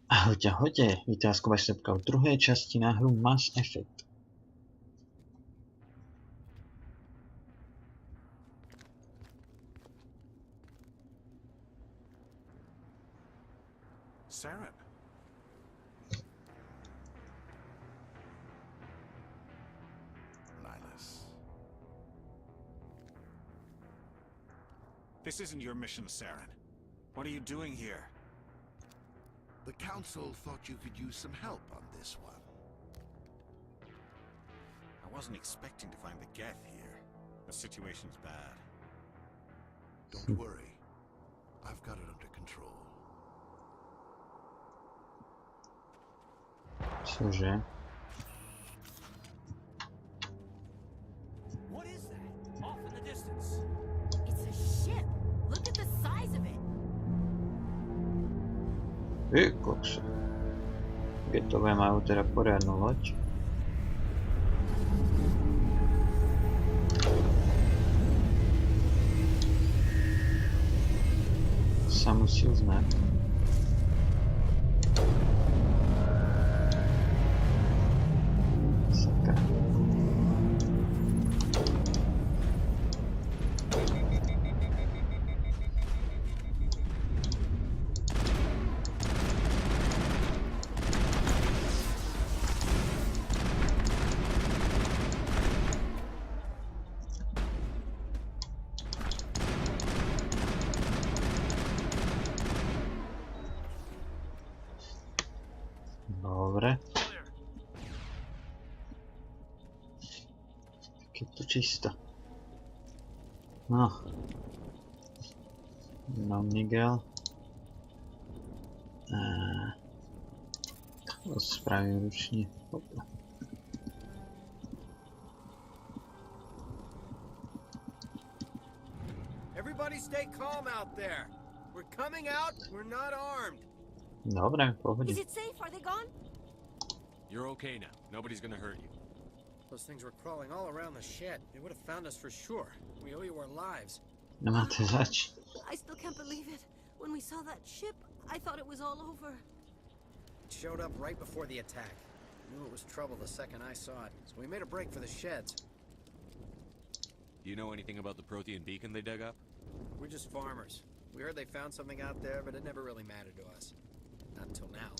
Ahojte, ahojte, vítám vás v druhé časti na hru Mass Effect. Saren. This isn't your mission, Saren. What are you doing here? The Council thought you could use some help on this one. I wasn't expecting to find the Geth here. The situation's bad. Don't worry. I've got it under control. Cože? What is that? Off in the distance. It's a ship. Look at the size of it. Vy kokso. Getové majú teda poriadnu loď. Sa musí uznať. Sakra. Dobre. Tak je to čisto. No. No, Miguel. To spravím ručne. Opa. Everybody stay calm out there. We're coming out. We're not armed. Dobre, pohode. Is it safe? Are they gone? You're okay now. Nobody's gonna hurt you. Those things were crawling all around the shed. They would have found us for sure. We owe you our lives. Nemáte zač. I still can't believe it. When we saw that ship, I thought it was all over. It showed up right before the attack. Knew it was trouble the second I saw it, so we made a break for the sheds. Do you know anything about the Prothean beacon they dug up? We're just farmers. We heard they found something out there, but it never really mattered to us. Not until now.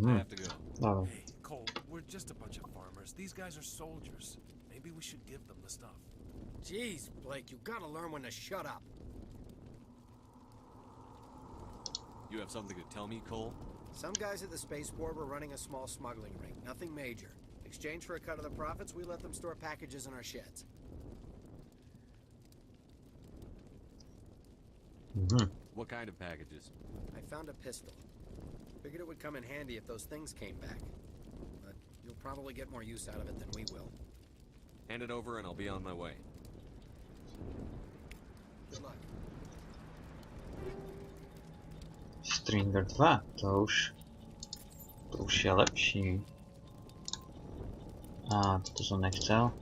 I have to go. Dobre. Hey, Cole, we're just a bunch of farmers. These guys are soldiers. Maybe we should give them the stuff. Jeez, Blake, you gotta learn when to shut up. You have something to tell me, Cole? Some guys at the spaceport were running a small smuggling ring. Nothing major. In exchange for a cut of the profits, we let them store packages in our sheds. What kind of packages? I found a pistol. Figured it would come in handy if those things came back. But you'll probably get more use out of it than we will. Hand it over and I'll be on my way. Good luck. Stringer 2, to už je lepší. A toto som nechcel.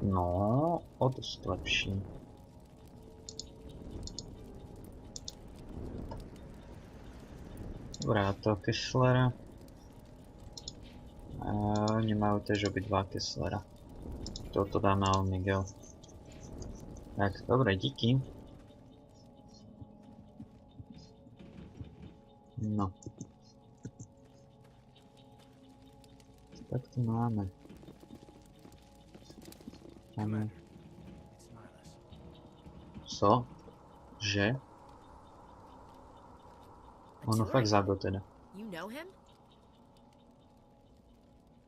No, o dosť lepší. Dobre, a toho Kesslera. Nemajú tiež obidva Kesslera. Toto dáme na Miguel. Tak, dobre, díky. No. Tak to máme. Máme. Co? Že? Ono fakt zabil teda. You know him?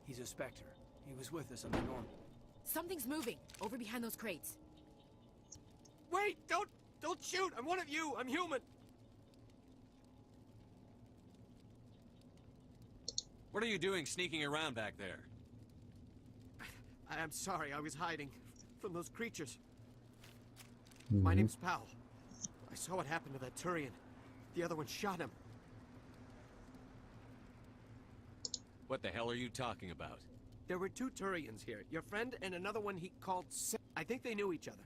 He's a Spectre. He was with us on the norm. Something's moving over behind those crates. Wait! Don't shoot! I'm one of you! I'm human! What are you doing sneaking around back there? I'm sorry, I was hiding from those creatures. My name's Powell. I saw what happened to that Turian. The other one shot him. What the hell are you talking about? There were two Turians here. Your friend and another one he called I think they knew each other.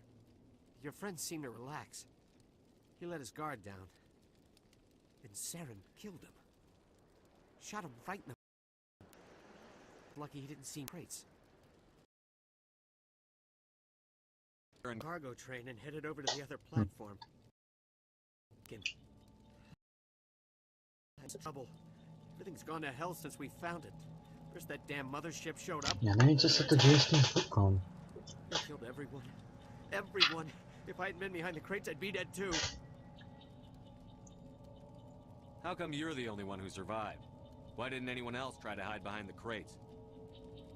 Your friend seemed to relax. He let his guard down. And Saren killed him. Shot him right in the... Lucky he didn't see crates. Cargo train and headed over to the other platform. That's trouble. Everything's gone to hell since we found it. First that damn mothership showed up. Ja nevím, co se to děje s tím fukom. They killed everyone. Everyone. If I hadn't been behind the crates, I'd be dead too. How come you're the only one who survived? Why didn't anyone else try to hide behind the crates?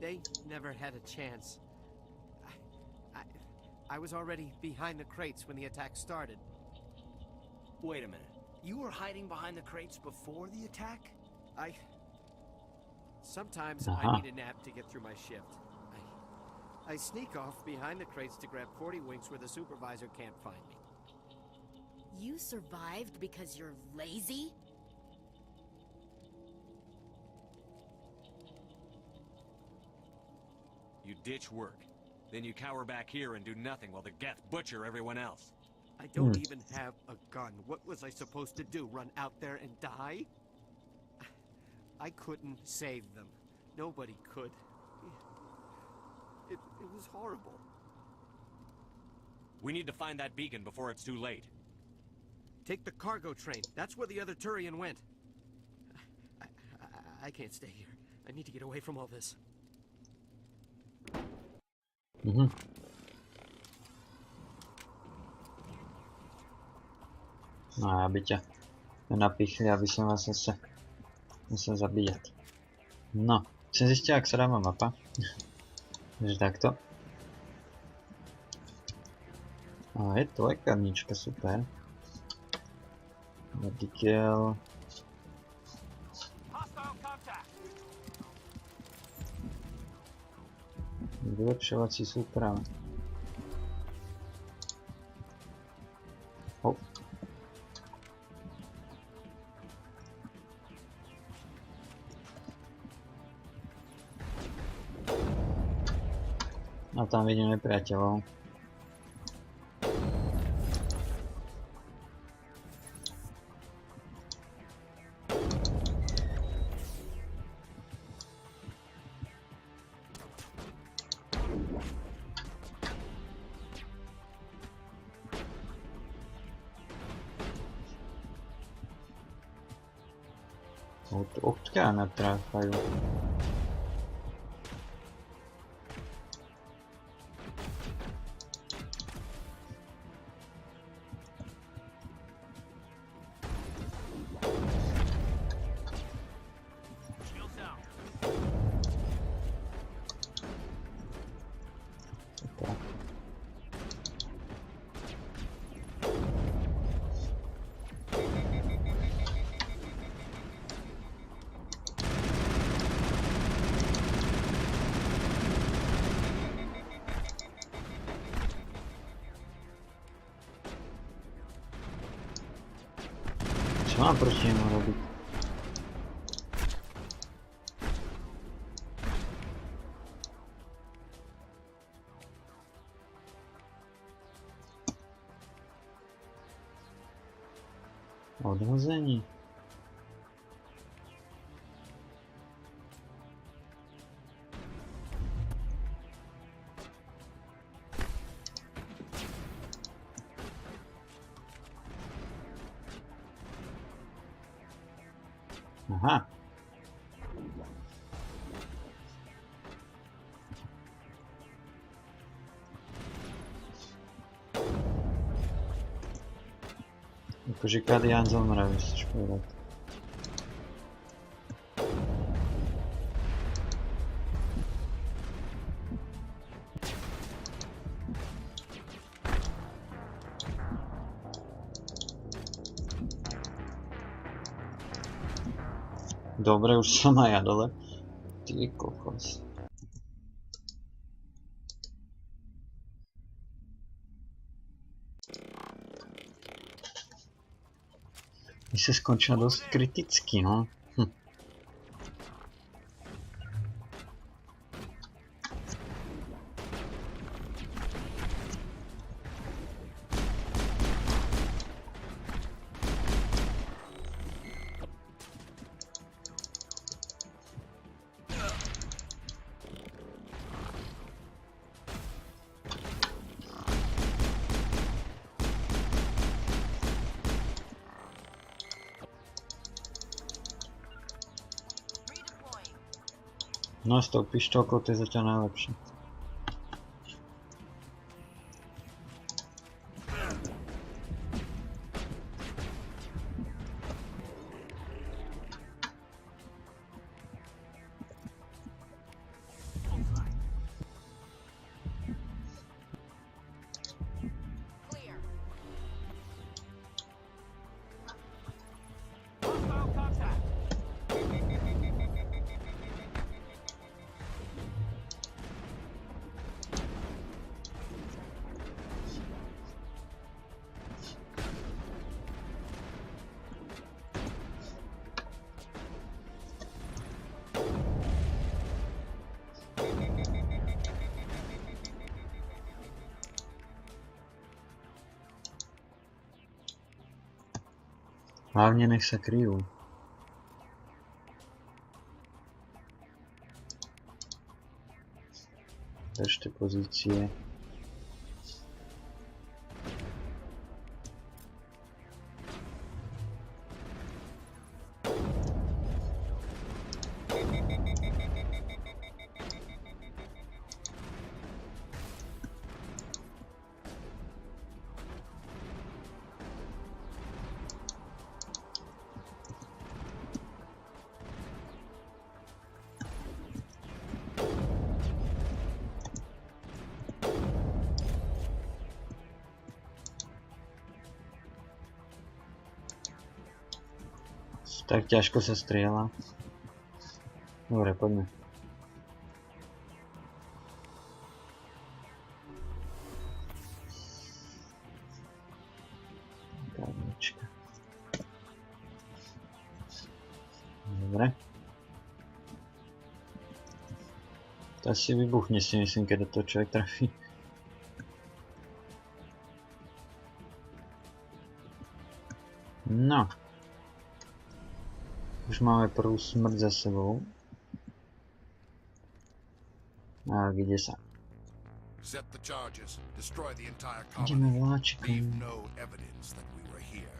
They never had a chance. I was already behind the crates when the attack started. Wait a minute. You were hiding behind the crates before the attack? Sometimes I need a nap to get through my shift. I sneak off behind the crates to grab 40 winks where the supervisor can't find me. You survived because you're lazy? You ditch work. Then you cower back here and do nothing while the Geth butcher everyone else. I don't even have a gun. What was I supposed to do? Run out there and die? I couldn't save them. Nobody could. It was horrible. We need to find that beacon before it's too late. Take the cargo train. That's where the other Turian went. I can't stay here. I need to get away from all this. No aby ťa nenapichli, aby som vás zase musel zabíjať. No, chcem zistiť, ak sa dáva mapa. Takže takto. A je to lekárnička, super. Medikel. Vylepšovací súprav. Hop. A tam vidím nepriateľov. Odkiaľ natráfajú? Čo mám proti nemu robiť? Odhození. Aha. Akože Kadián zomrel, chceš povedať. Dobre, už som aj ja dole. Ty kokos. My sa skončila dosť kriticky, no. No s tou pištolkou to je zatiaľ najlepšie. Hlavne nech sa kryjú. Držte pozície. Tak ťažko sa strieľa. Dobre, poďme. Kárnička. Dobre. To asi vybuchne, si myslím, keď do toho človek trafí. No. Už máme prvú smrť za sebou. A kde sa? Set the charges. Destroy the entire Ideme colony. vláčikom. Leave no evidence that we were here.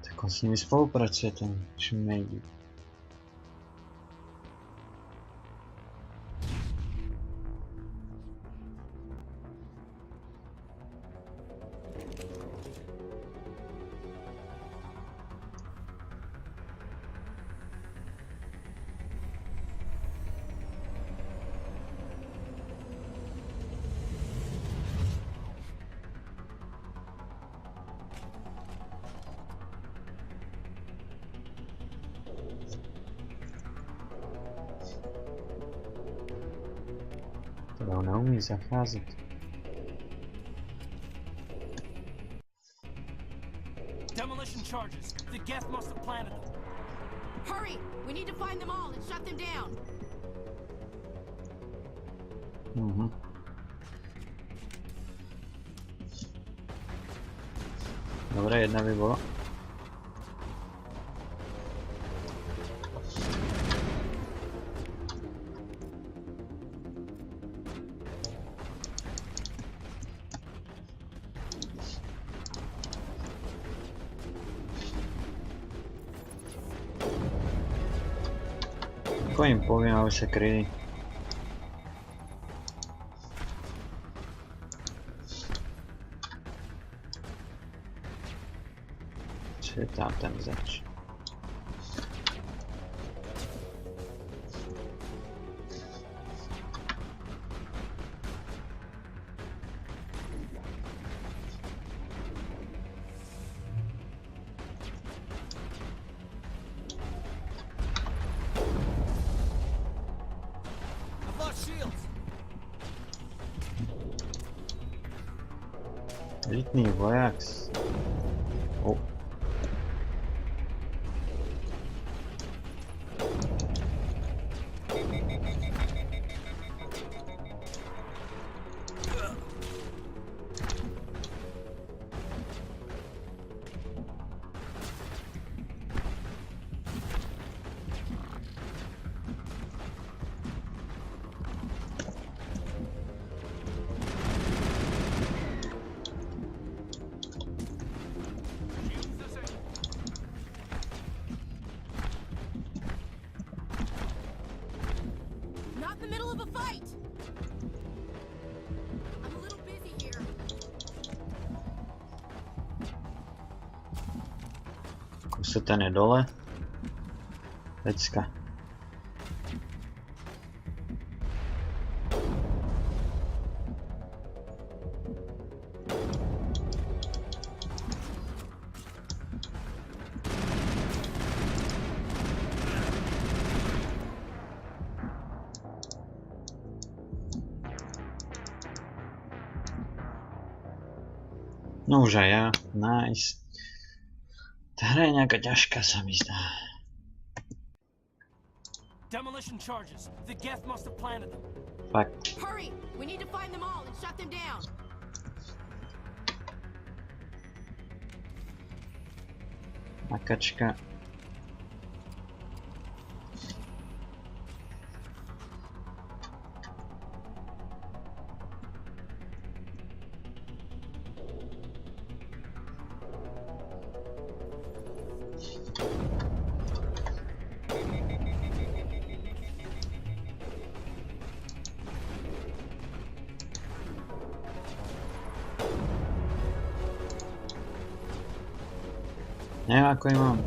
Tak on s nimi spolupracuje, ten šmejdi. Teda on neumí zacházet. Demolition charges. The Geth must have planted them. Hurry! We need to find them all and shut them down. Dobre, jedna by bola. Ako im poviem, aby sa kryli. Čo je tam ten zač? Elitný vojak. Oh. not the middle of a fight. I'm a little busy here. Kuse ten je dole. Pecka. No už aj ja, nice. Tá hra je nejaká ťažká, sa mi zdá. Demolition charges. The Geth must have planted them. Fakt. Hurry! We need to find them all and shut them down. Makačka. Neviem, ako ich mám.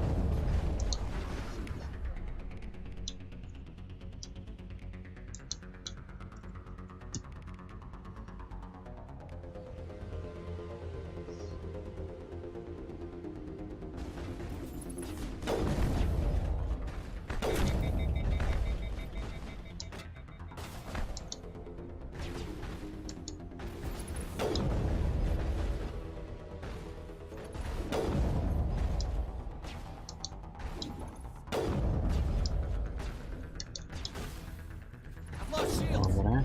Dobre.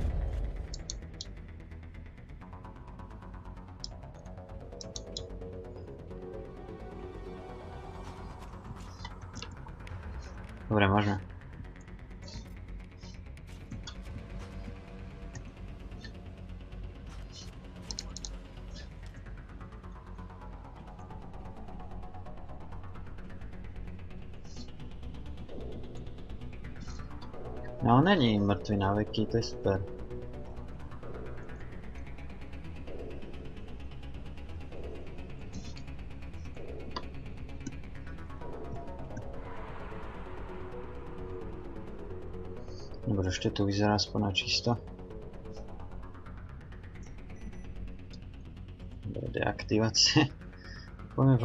Dobre, môžeme. No, on není mŕtvý na veky, to je super. Dobre, ešte tu vyzerá aspoň na čisto. Dobre, deaktivácie. Poďme.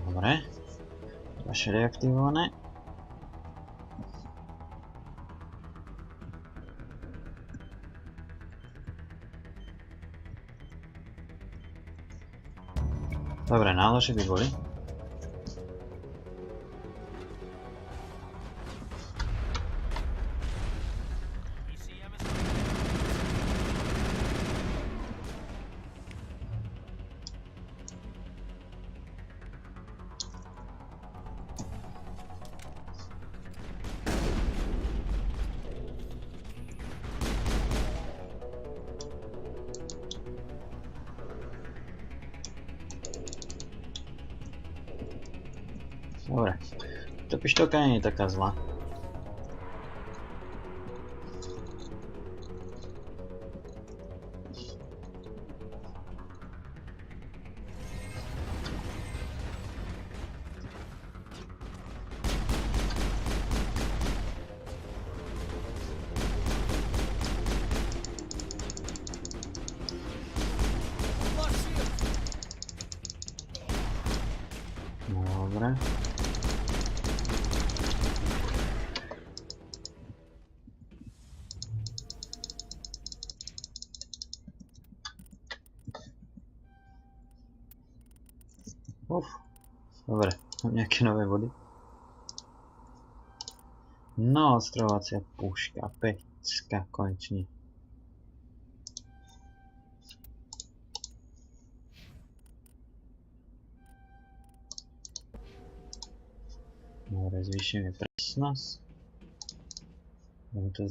Dobre. Vaše reaktivované. Dobre, nálože by boli. Dobre, tá pištolka nie je taká zlá. Dobre. Dobre, mám nejaké nové body. No, ostrovovacia puška, pecka, konečne. Dobre, zvýšime presnosť.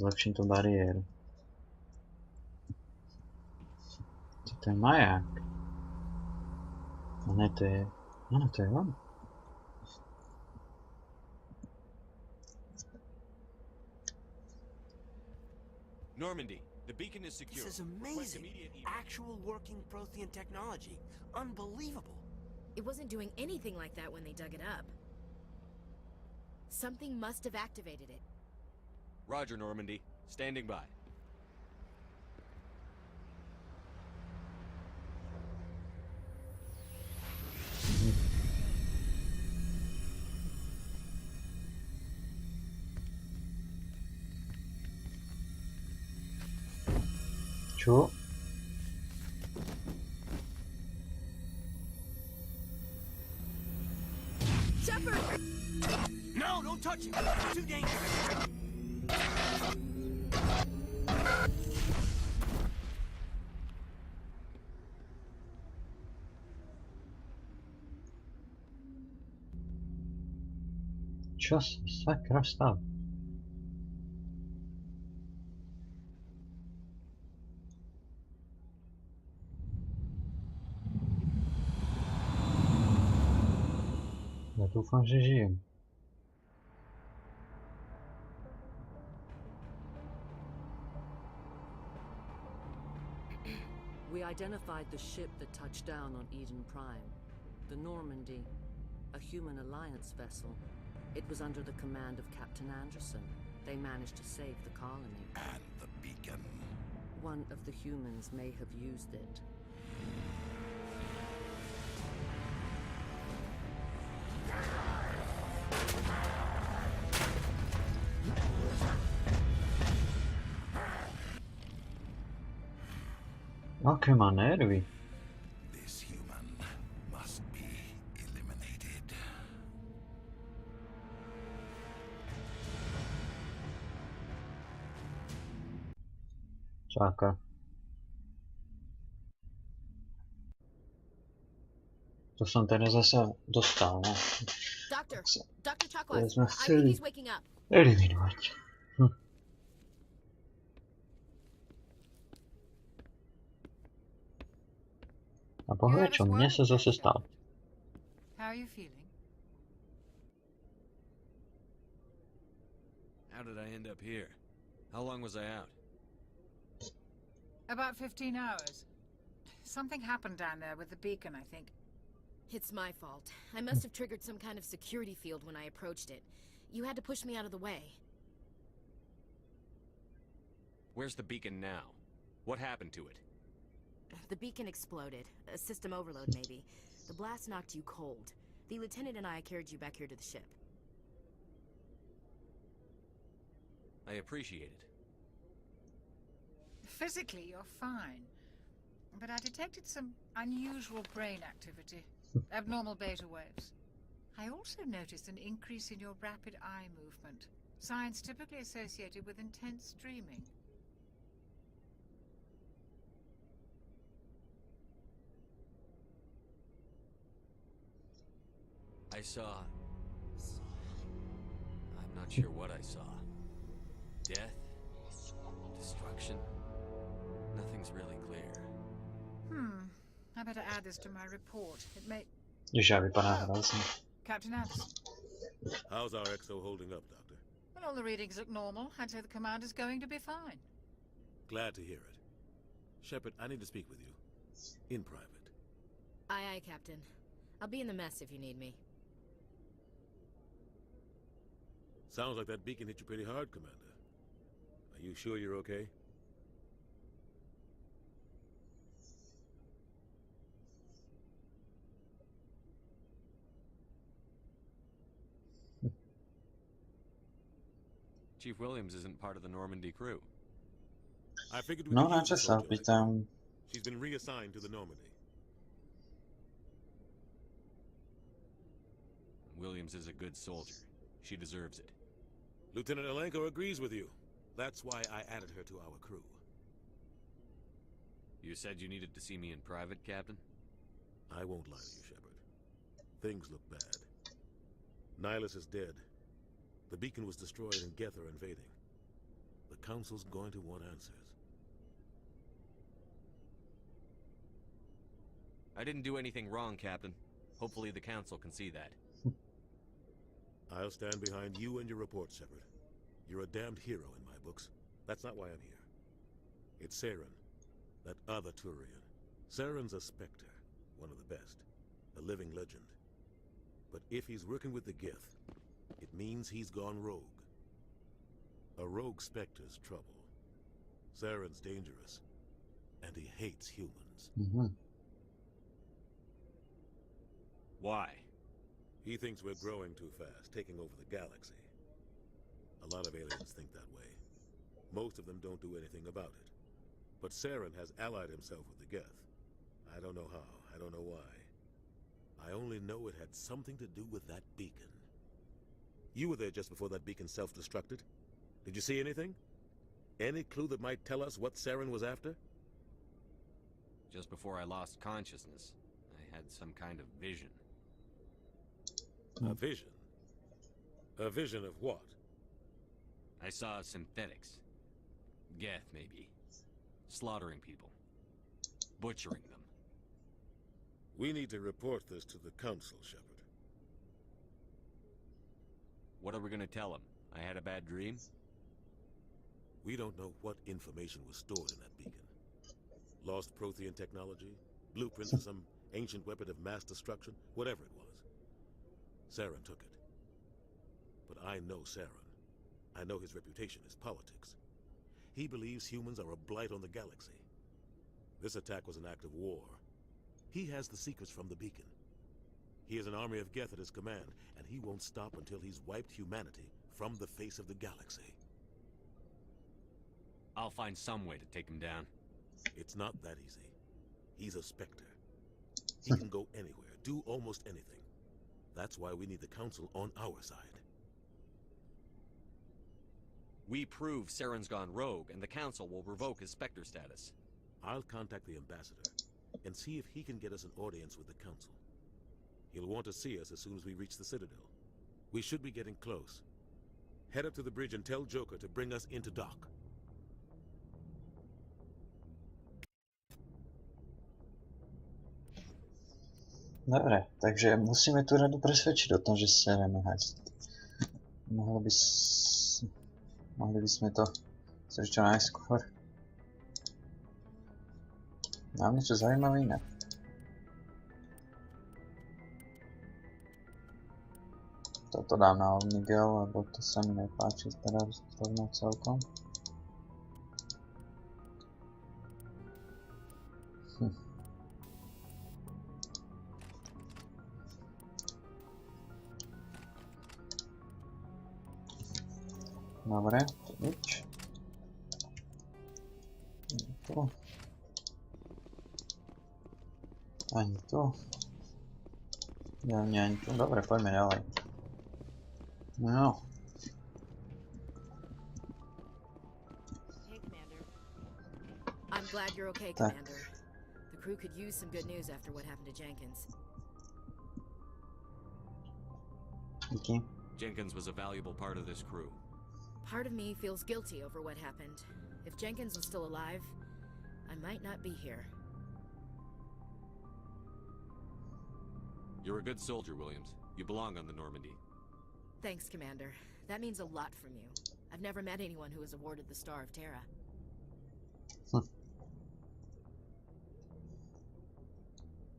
Zlepším tú bariéru. To je maják. A ne, to je... Áno, to je on. Normandy, the beacon is secure. This is Request amazing. immediate Actual working Prothean technology. Unbelievable. It wasn't doing anything like that when they dug it up. Something must have activated it. Roger, Normandy. Standing by. Čo? Shepard! No, don't touch it. It's too dangerous. Čo sa sakra stalo? Ja dúfam, že žijem. We identified the ship that touched down on Eden Prime. The Normandy, a human alliance vessel. It was under the command of Captain Anderson. They managed to save the colony. And the beacon. One of the humans may have used it. Aké má nervy. This human must be eliminated. Čaká. To som teraz zase dostal, no. Doctor! Tak sa Dr. to Turquoise! sme I think chceli he's waking up. eliminovať. A povedz, čo mne sa zase stalo. How are you feeling? How did I end up here? How long was I out? About 15 hours. Something happened down there with the beacon, I think. It's my fault. I must have triggered some kind of security field when I approached it. You had to push me out of the way. Where's the beacon now? What happened to it? The beacon exploded. A system overload, maybe. The blast knocked you cold. The lieutenant and I carried you back here to the ship. I appreciate it. Physically, you're fine. But I detected some unusual brain activity. Abnormal beta waves. I also noticed an increase in your rapid eye movement. Signs typically associated with intense dreaming. I saw... I'm not sure what I saw. Death? Destruction? Nothing's really clear. I better add this to my report. It may... Ježiš, ja vypadám hrozne. Captain Anderson. How's our XO holding up, Doctor? Well, all the readings look normal. I'd say the commander's going to be fine. Glad to hear it. Shepard, I need to speak with you. In private. Aye, aye, Captain. I'll be in the mess if you need me. Sounds like that beacon hit you pretty hard, Commander. Are you sure you're okay? Chief Williams isn't part of the Normandy crew. I figured we No, could na use čo a sa soldier like pýtam. you. She's been reassigned to the Normandy. Williams is a good soldier. She deserves it. Lieutenant Alenko agrees with you. That's why I added her to our crew. You said you needed to see me in private, Captain? I won't lie to you, Shepard. Things look bad. Nihilus is dead. The beacon was destroyed and Geth are invading. The Council's going to want answers. I didn't do anything wrong, Captain. Hopefully the Council can see that. I'll stand behind you and your report, Shepard. You're a damned hero in my books. That's not why I'm here. It's Saren, that other turián. Saren's a Spectre, one of the best, a living legend. But if he's working with the Geth, it means he's gone rogue. A rogue Spectre's trouble. Saren's dangerous, and he hates humans. Why? He thinks we're growing too fast, taking over the galaxy. A lot of aliens think that way. Most of them don't do anything about it. But Saren has allied himself with the Geth. I don't know how, I don't know why. I only know it had something to do with that beacon. You were there just before that beacon self-destructed. Did you see anything? Any clue that might tell us what Saren was after? Just before I lost consciousness, I had some kind of vision. A vision? A vision of what? I saw synthetics. Geth, maybe. Slaughtering people. Butchering them. We need to report this to the Council, Shepard. What are we gonna tell them? I had a bad dream? We don't know what information was stored in that beacon. Lost Prothean technology? Blueprints of some ancient weapon of mass destruction? Whatever it was. Saren took it. But I know Saren. I know his reputation is politics. He believes humans are a blight on the galaxy. This attack was an act of war. He has the secrets from the beacon. He has an army of Geth at his command, and he won't stop until he's wiped humanity from the face of the galaxy. I'll find some way to take him down. It's not that easy. He's a Spectre. He can go anywhere, do almost anything. That's why we need the Council on our side. We prove Saren's gone rogue, and the Council will revoke his Spectre status. I'll contact the Ambassador and see if he can get us an audience with the Council. He'll want to see us as soon as we reach the Citadel. We should be getting close. Head up to the bridge and tell Joker to bring us into dock. Dobre, takže musíme tu radu presvedčiť o tom, že Saren je hajst. Mohli by sme to chcieť čo najskôr. Mám niečo zaujímavé iné. Toto dám na Miguel, lebo to sa mi nepáči teraz rovno celkom. Dobre, to nič. Tu. Ani tu. Ani tu. Dobre, poďme ďalej. No. Hey, Commander. I'm glad you're okay, Commander. The crew could use some good news after what happened to Jenkins. Díky. Jenkins was a valuable part of this crew. Part of me feels guilty over what happened. If Jenkins was still alive, I might not be here. You're a good soldier, Williams. You belong on the Normandy. Thanks, Commander. That means a lot from you. I've never met anyone who was awarded the Star of Terra.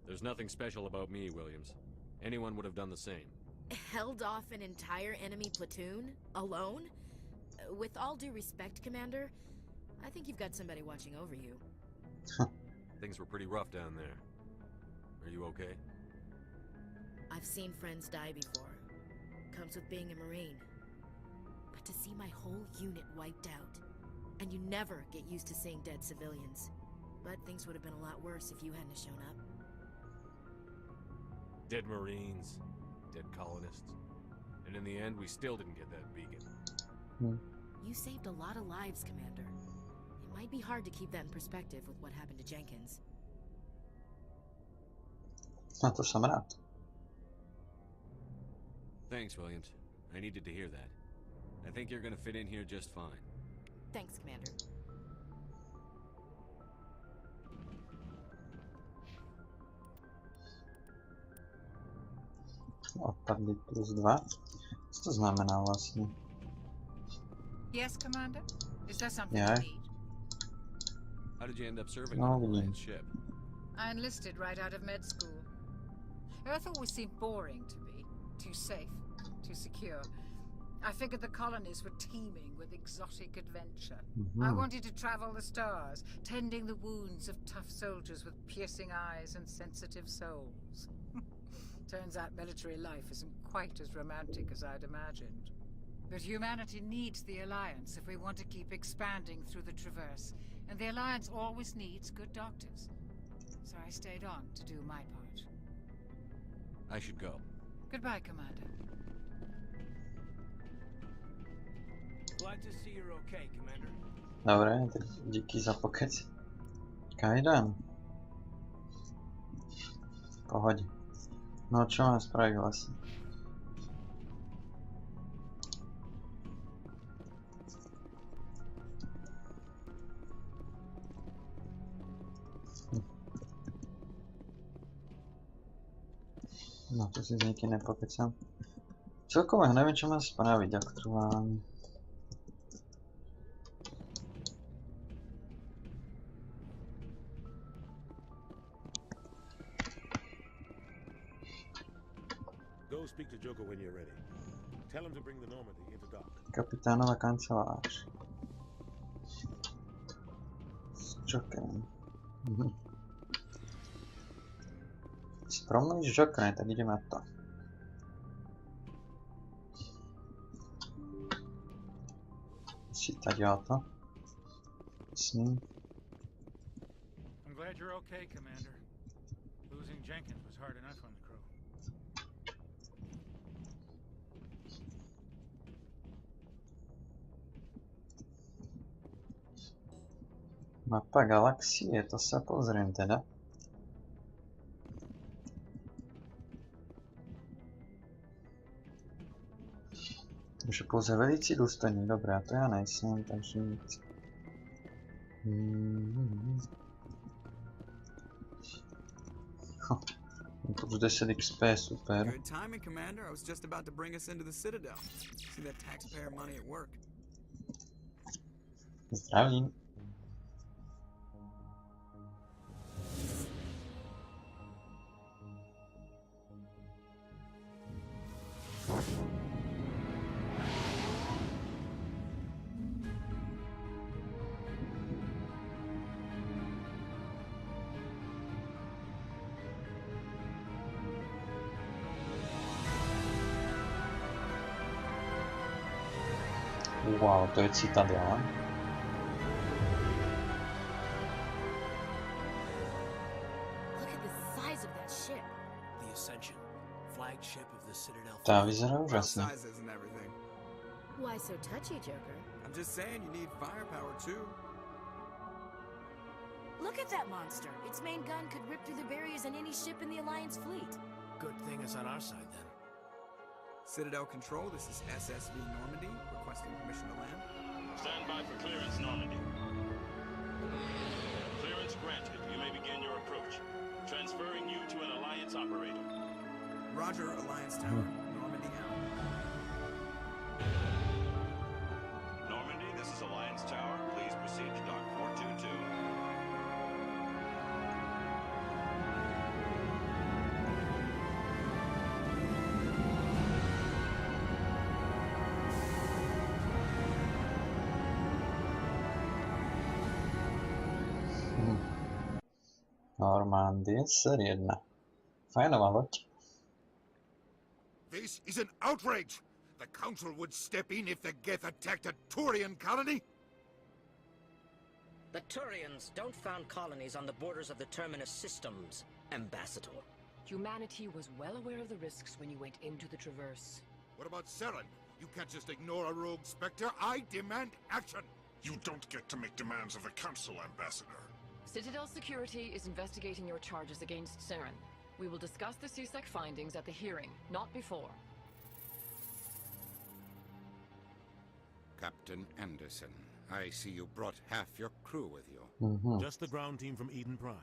There's nothing special about me, Williams. Anyone would have done the same. Held off an entire enemy platoon? Alone? With all due respect, Commander, I think you've got somebody watching over you. Things were pretty rough down there. Are you okay? I've seen friends die before. Comes with being a Marine. But to see my whole unit wiped out, and you never get used to seeing dead civilians. But things would have been a lot worse if you hadn't shown up. Dead Marines, dead colonists. And in the end, we still didn't get that beacon. You saved a lot of lives, Commander. It might be hard to keep that in perspective with what happened to Jenkins. Na to som rád. Thanks, Williams. I needed to hear that. I think you're gonna fit in here just fine. Thanks, Commander. Odpadli +2. Co to znamená vlastně? Yes, Commander? Is there something Yeah. you need? How did you end up serving No, on a we- Alliance ship? I enlisted right out of med school. Earth always seemed boring to me. Too safe, too secure. I figured the colonies were teeming with exotic adventure. I wanted to travel the stars, tending the wounds of tough soldiers with piercing eyes and sensitive souls. Turns out military life isn't quite as romantic as I'd imagined. But humanity needs the Alliance if we want to keep expanding through the Traverse, and the Alliance always needs good doctors. So I stayed on to do my part. I should go. Goodbye, Commander. Glad to see you're okay, Commander. Dobre, tak díky za pokec. Kajdan. V pohode. No čo mám spraviť vlastne? No to si s nikým nepokecam. Celkovo ja neviem, čo mám spraviť aktuálne. Go speak to Joker when you're ready. Tell him to bring the Normandy into dock. Kapitánova kancelář. S Jokerem. Si promluvíš s Jokerem, tak ideme na to. Si taďáto. S ním. I'm glad you're okay, Commander. Losing Jenkins was hard enough on the crew. Mapa galaxie, to sa pozriem teda. Takže pouze velicí důstojný, dobré, a to já nejsem, takže nic. To už 10 XP, super. Good timing, Commander. I was just about to bring us into the Citadel. See that taxpayer money at work. Zdravím. Wow, to je Citadela. Look at the size of that ship. The Ascension, flagship of the Citadel. Tá vyzerá Well, úžasne. sizes and everything. Why so touchy, Joker? I'm just saying you need firepower too. Look at that monster. Its main gun could rip through the barriers in any ship in the Alliance fleet. Good thing it's on our side then. Citadel Control, this is SSV Normandy, requesting permission to land. Stand by for clearance, Normandy. Clearance granted. You may begin your approach. Transferring you to an Alliance operator. Roger, Alliance Tower. Normandy out. Normandy, this is Alliance Tower. Please proceed to Dock 422. Normandie, série 1. Fajnová loď. This is an outrage! The Council would step in if the Geth attacked a Turian colony? The Turians don't found colonies on the borders of the Terminus systems, Ambassador. Humanity was well aware of the risks when you went into the Traverse. What about Saren? You can't just ignore a rogue Spectre. I demand action! You don't get to make demands of the Council, Ambassador. Citadel Security is investigating your charges against Saren. We will discuss the CSEC findings at the hearing, not before. Captain Anderson. I see you brought half your crew with you. Just the ground team from Eden Prime,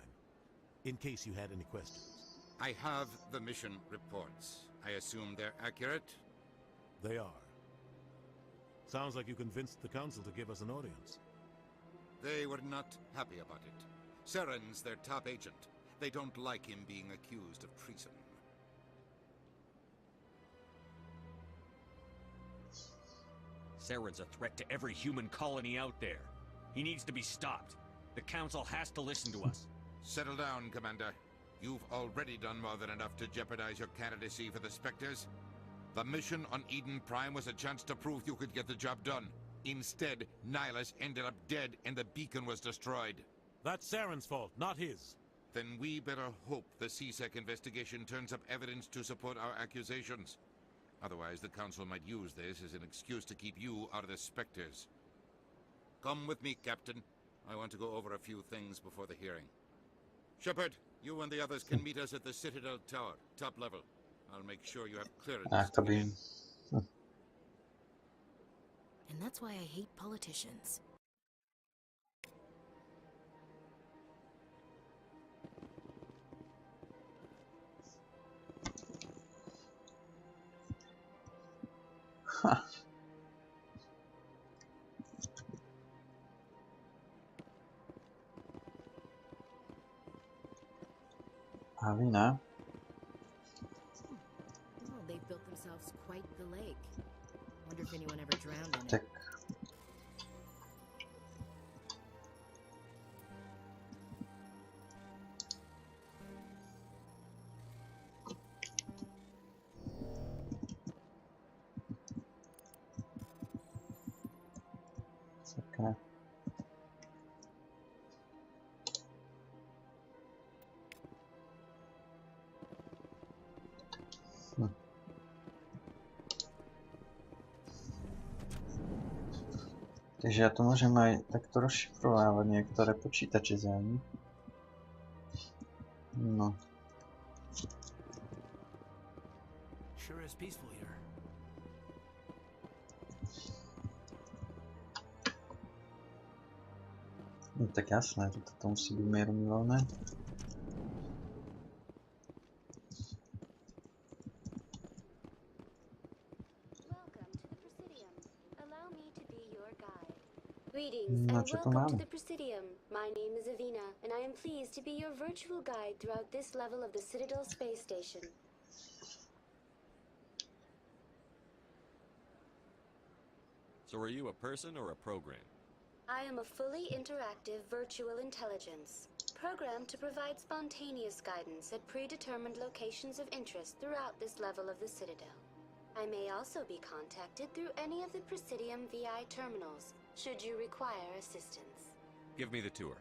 in case you had any questions. I have the mission reports. I assume they're accurate? They are. Sounds like you convinced the Council to give us an audience. They were not happy about it. Saren's their top agent. They don't like him being accused of treason. Saren's a threat to every human colony out there. He needs to be stopped. The Council has to listen to us. Settle down, Commander. You've already done more than enough to jeopardize your candidacy for the Spectres. The mission on Eden Prime was a chance to prove you could get the job done. Instead, Nihilus ended up dead and the beacon was destroyed. That's Saren's fault, not his. Then we better hope the CSEC investigation turns up evidence to support our accusations. Otherwise, the Council might use this as an excuse to keep you out of the Spectres. Come with me, Captain. I want to go over a few things before the hearing. Shepard, you and the others can meet us at the Citadel Tower, top level. I'll make sure you have clearance to get in. And that's why I hate politicians. Avina. Well, they've built themselves quite the lake. Wonder if anyone ever drowned in Tak. it. Okay. Takže ja to môžem aj takto rozšifrovávať niektoré počítače zájmy. No. Sure is peaceful here. No tak jasné, toto musí byť mierumilovné. Greetings and welcome to the Presidium. My name is Avina, and I am pleased to be your virtual guide throughout this level of the Citadel space station. So are you a person or a program? I am a fully interactive virtual intelligence, programmed to provide spontaneous guidance at predetermined locations of interest throughout this level of the Citadel. I may also be contacted through any of the Presidium VI terminals, should you require assistance. Give me the tour.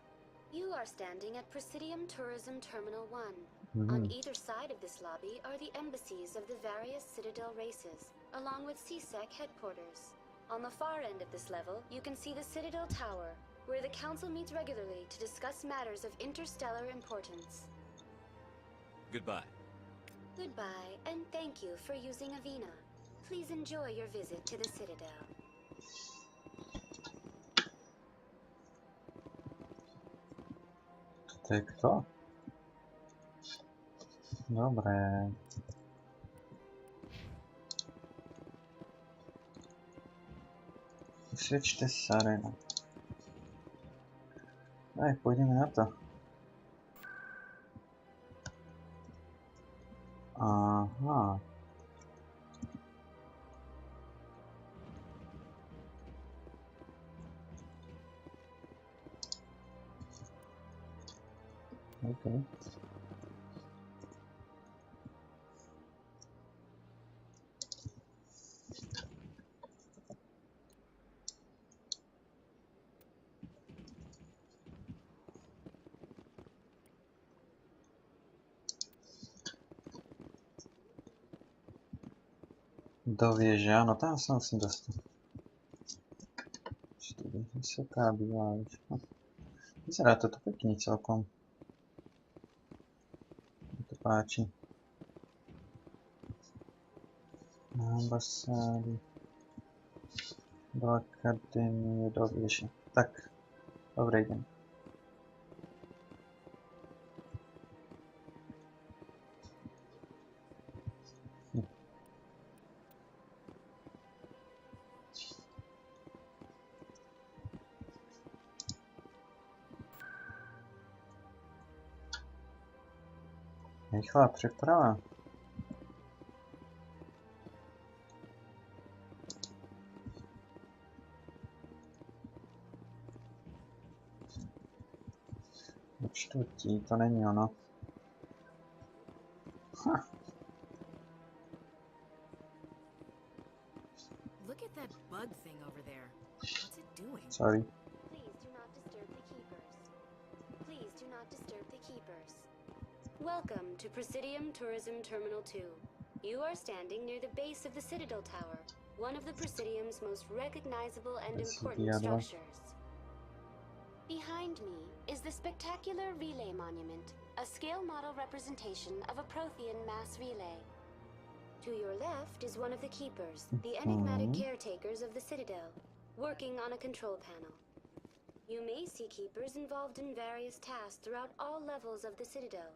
You are standing at Presidium Tourism Terminal 1. On either side of this lobby are the embassies of the various Citadel races, along with CSEC headquarters. On the far end of this level, you can see the Citadel Tower, where the Council meets regularly to discuss matters of interstellar importance. Goodbye. Goodbye, and thank you for using Avina. Please enjoy your visit to the Citadel. To je kto? Dobre. Usvedčte Sarena. Aj, pôjdeme na to. Aha. Okay. Do wieže, áno, tam sa musím dostať. Čo to je? Vysoká bývalá vieža. Vyzerá toto pekne celkom. Mi to páči. Ambasády. Do akadémie do věže. Tak, dobrý den. Rychlá přeprava. Čtvrtí, to není ono. Look at that bug thing over there. What's it doing? Sorry. Please do not disturb the keepers. Please do not disturb the keepers. Welcome to Presidium Tourism Terminal 2. You are standing near the base of the Citadel Tower, one of the Presidium's most recognizable and important structures. Behind me is the spectacular relay monument, a scale model representation of a Prothean mass relay. To your left is one of the keepers, the enigmatic caretakers of the Citadel, working on a control panel. You may see keepers involved in various tasks throughout all levels of the Citadel.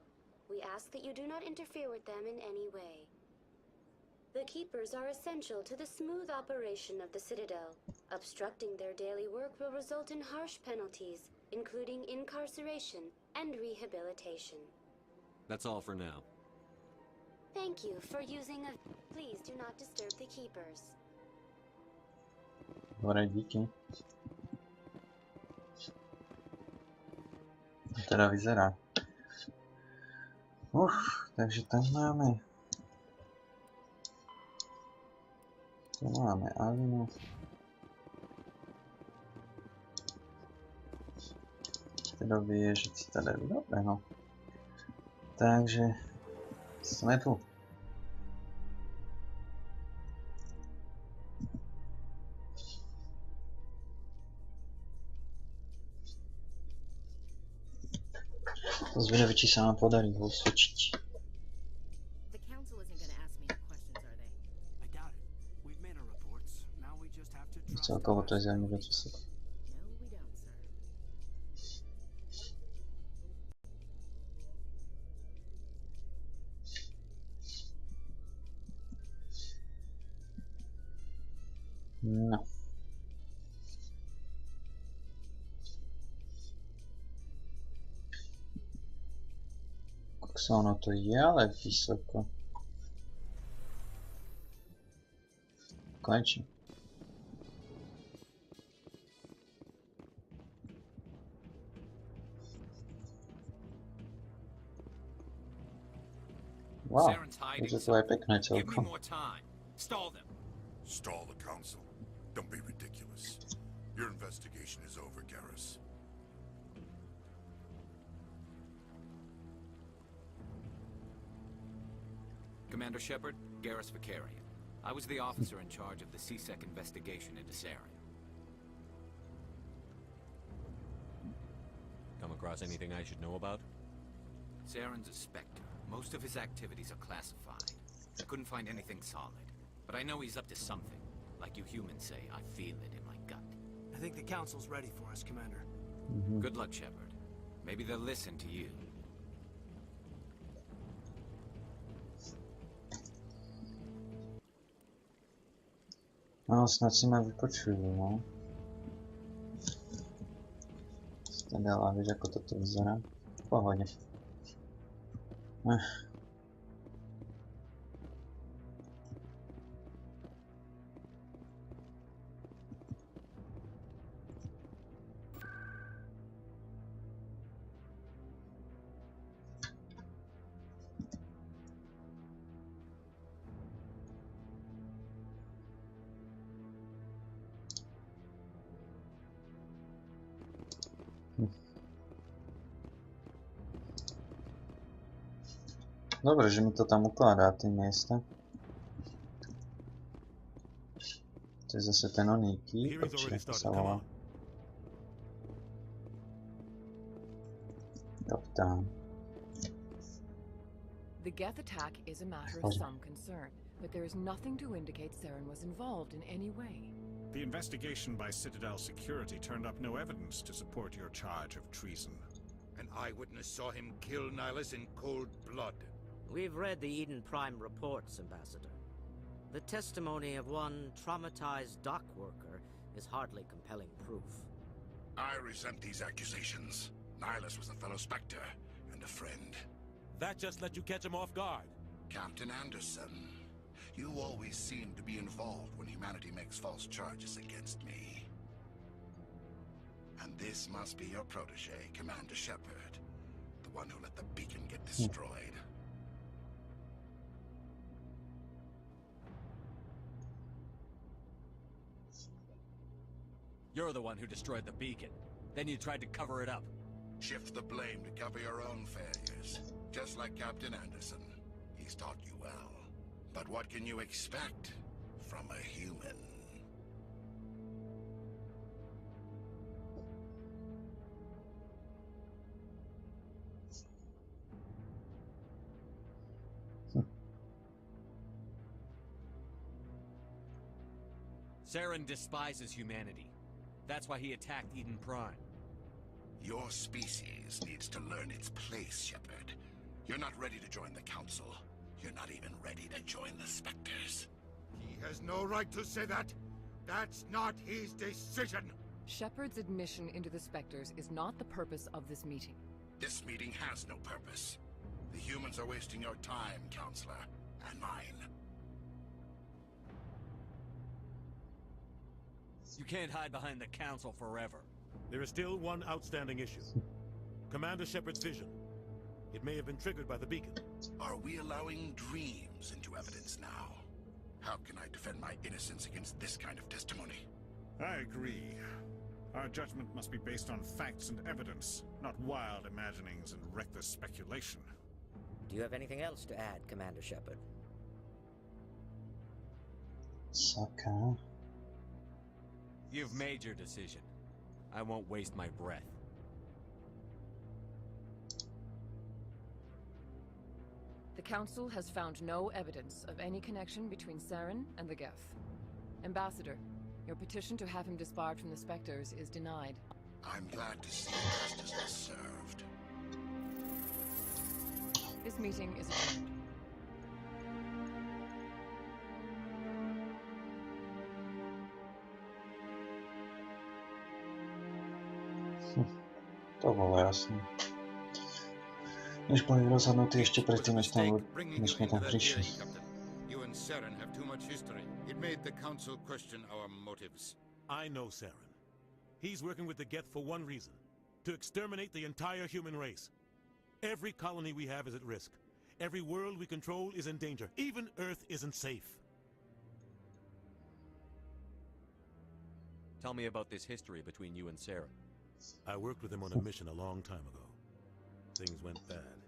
We ask that you do not interfere with them in any way. The keepers are essential to the smooth operation of the Citadel. Obstructing their daily work will result in harsh penalties, including incarceration and rehabilitation. That's all for now. Thank you for using a... Please do not disturb the keepers. Dobré, díky. Teda vyzerá. Takže tam máme... Tu máme Alinu. Teda věže Citadely, dobré no. Takže... jsme tu. To zvědavě, či se nám podarí ho usvědčit. Celkovo to je zajímavé, co se... No. Jak ono to je, ale vysoko. Konečně. Wow, takže to je pěkné celkom. Stall the council. Don't be ridiculous. Your investigation is over, Garrus. Commander Shepard, Garrus Vicarian. I was the officer in charge of the CSEC investigation into Saren. Come across anything I should know about? Saren's a Spectre. Most of his activities are classified. I couldn't find anything solid. But I know he's up to something. Like you humans say, I feel it in my gut. I think the council's ready for us, Commander. Good luck, Shepard. Maybe they'll listen to you. No, snad si mě vypočuju, no. Citadela, víš, jako to vyzerá. V pohodě. Dobre, že mi to tam ukladá, ty miesta. To je zase ten oný key, to sa volá. Kapitán. The Geth attack is a matter of some concern, but there is nothing to indicate Saren was involved in any way. The investigation by Citadel security turned up no evidence to support your charge of treason. An eyewitness saw him kill Nihilus in cold blood. We've read the Eden Prime reports, Ambassador. The testimony of one traumatized dock worker is hardly compelling proof. I resent these accusations. Nihilus was a fellow Spectre and a friend. That just let you catch him off guard. Captain Anderson, you always seem to be involved when humanity makes false charges against me. And this must be your protege, Commander Shepard, the one who let the beacon get destroyed. You're the one who destroyed the beacon. Then you tried to cover it up. Shift the blame to cover your own failures. Just like Captain Anderson. He's taught you well. But what can you expect from a human? Saren despises humanity. That's why he attacked Eden Prime. Your species needs to learn its place, Shepard. You're not ready to join the Council. You're not even ready to join the Spectres. He has no right to say that. That's not his decision. Shepard's admission into the Spectres is not the purpose of this meeting. This meeting has no purpose. The humans are wasting your time, Counselor, and mine. You can't hide behind the Council forever. There is still one outstanding issue. Commander Shepard's vision. It may have been triggered by the beacon. Are we allowing dreams into evidence now? How can I defend my innocence against this kind of testimony? I agree. Our judgment must be based on facts and evidence, not wild imaginings and reckless speculation. Do you have anything else to add, Commander Shepard? Sucker. You've made your decision. I won't waste my breath. The Council has found no evidence of any connection between Saren and the Geth. Ambassador, your petition to have him disbarred from the Spectres is denied. I'm glad to see justice was served. This meeting is adjourned. To bolo jasné. Než boli rozhodnutí ešte predtým, než sme tam prišli. You and Saren have too much history. It made the Council question our motives. I know Saren. He's working with the Geth for one reason. To exterminate the entire human race. Every colony we have is at risk. Every world we control is in danger. Even Earth isn't safe. Tell me about this history between you and Saren. I worked with him on a mission a long time ago. Things went bad.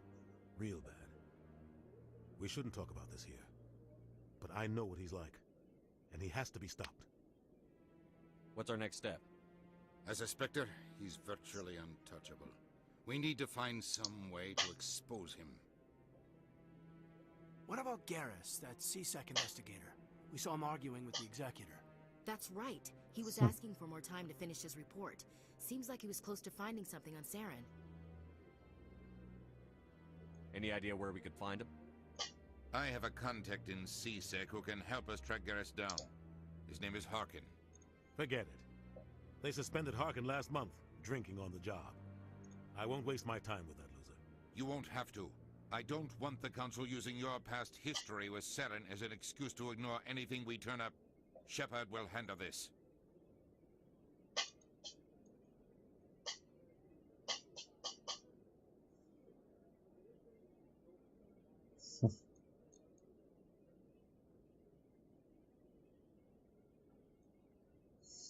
Real bad. We shouldn't talk about this here. But I know what he's like. And he has to be stopped. What's our next step? As a Spectre, he's virtually untouchable. We need to find some way to expose him. What about Garrus, that CSEC investigator? We saw him arguing with the Executor. That's right. He was asking for more time to finish his report. Seems like he was close to finding something on Saren. Any idea where we could find him? I have a contact in CSEC who can help us track Garrus down. His name is Harkin. Forget it. They suspended Harkin last month, drinking on the job. I won't waste my time with that loser. You won't have to. I don't want the Council using your past history with Saren as an excuse to ignore anything we turn up. Shepard will handle this.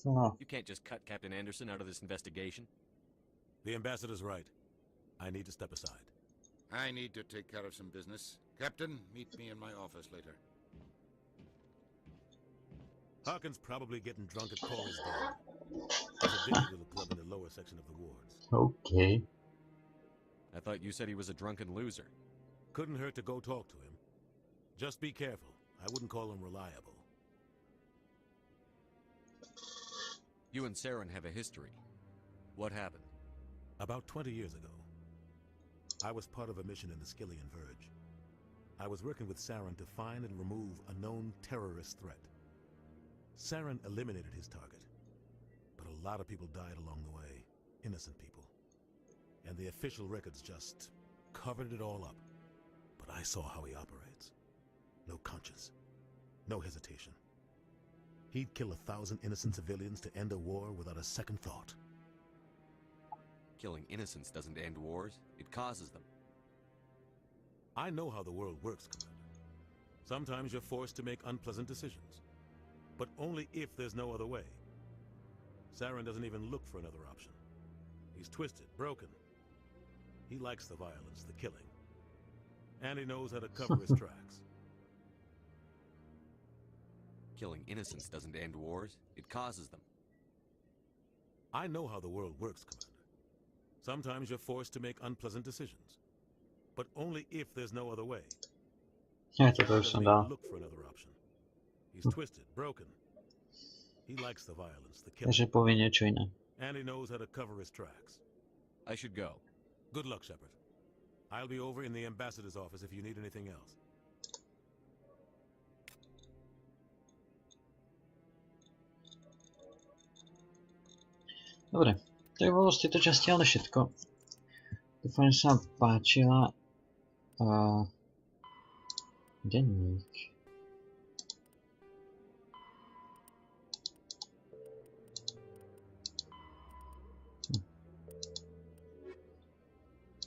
No. You can't just cut Captain Anderson out of this investigation. The ambassador's right. I need to step aside. I need to take care of some business. Captain, meet me in my office later. Harkin's probably getting drunk at Cora's Den. There's a dingy little club in the lower section of the wards. Okay. I thought you said he was a drunken loser. Couldn't hurt to go talk to him. Just be careful. I wouldn't call him reliable. You and Saren have a history. What happened? About 20 years ago, I was part of a mission in the Skillian Verge. I was working with Saren to find and remove a known terrorist threat. Saren eliminated his target, but a lot of people died along the way, innocent people. And the official records just covered it all up. But I saw how he operates. No conscience, no hesitation. He'd kill 1,000 innocent civilians to end a war without a second thought. Killing innocents doesn't end wars, it causes them. I know how the world works, Commander. Sometimes you're forced to make unpleasant decisions, but only if there's no other way. Saren doesn't even look for another option. He's twisted, broken. He likes the violence, the killing. And he knows how to cover his tracks. Killing innocents doesn't end wars, it causes them. I know how the world works, Commander. Sometimes you're forced to make unpleasant decisions, but only if there's no other way. Ja to już Doesn't da. even look for another option. He's twisted, broken. He likes the violence, the killing. Takže powie nie czujne. And he knows how to cover his tracks. I should go. Good luck, Shepard. I'll be over in the ambassador's office if you need anything else. Dobre, to by bolo z tejto časti ale všetko. Dúfam, že sa vám páčila. Denník.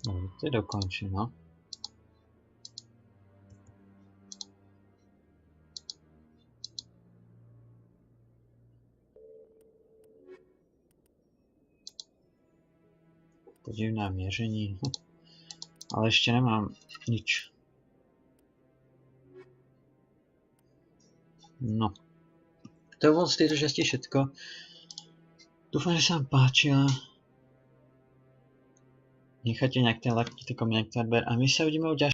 Dobre, to je dokončené. Podivné mieření. Ale ešte nemám nič. No. To bolo z tejto časti všetko. Dúfam, že sa vám páčila. Nechajte nejak ten like, koment, odber a my sa uvidíme u ďalších.